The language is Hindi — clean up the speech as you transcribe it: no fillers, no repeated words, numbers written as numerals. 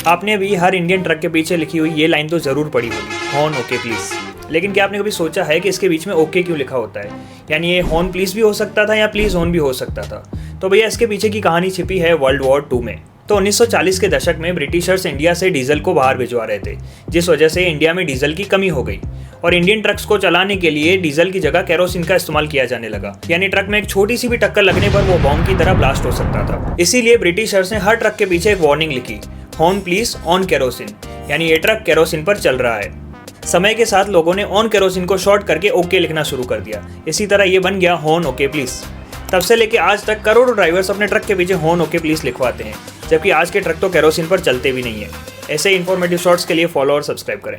आपने भी हर इंडियन ट्रक के पीछे लिखी हुई ये लाइन तो ज़रूर पढ़ी होगी, हॉर्न ओके प्लीज़। लेकिन क्या आपने कभी सोचा है कि इसके बीच में ओके क्यों लिखा होता है? यानी ये हॉर्न प्लीज़ भी हो सकता था या प्लीज़ हॉर्न भी हो सकता था। तो भैया इसके पीछे की कहानी छिपी है वर्ल्ड वॉर 2 में। तो 1940 के दशक में ब्रिटिशर्स इंडिया से डीजल को बाहर भिजवा रहे थे, जिस वजह से इंडिया में डीजल की कमी हो गई और इंडियन ट्रक्स को चलाने के लिए डीजल की जगह केरोसिन का इस्तेमाल किया जाने लगा। यानी ट्रक में एक छोटी सी भी टक्कर लगने पर वो बॉम्ब की तरह ब्लास्ट हो सकता था। इसीलिए ब्रिटिशर्स ने हर ट्रक के पीछे एक वार्निंग लिखी, हॉर्न प्लीज ऑन केरोसिन, यानी ये ट्रक केरोसिन पर चल रहा है। समय के साथ लोगों ने ऑन केरोसिन को शॉर्ट करके ओके लिखना शुरू कर दिया। इसी तरह ये बन गया हॉर्न ओके प्लीज। तब से लेके आज तक करोड़ों ड्राइवर्स अपने ट्रक के पीछे हॉर्न ओके प्लीज लिखवाते हैं, जबकि आज के ट्रक तो केरोसिन पर चलते भी नहीं है। ऐसे इन्फॉर्मेटिव शॉर्ट्स के लिए फॉलो और सब्सक्राइब करें।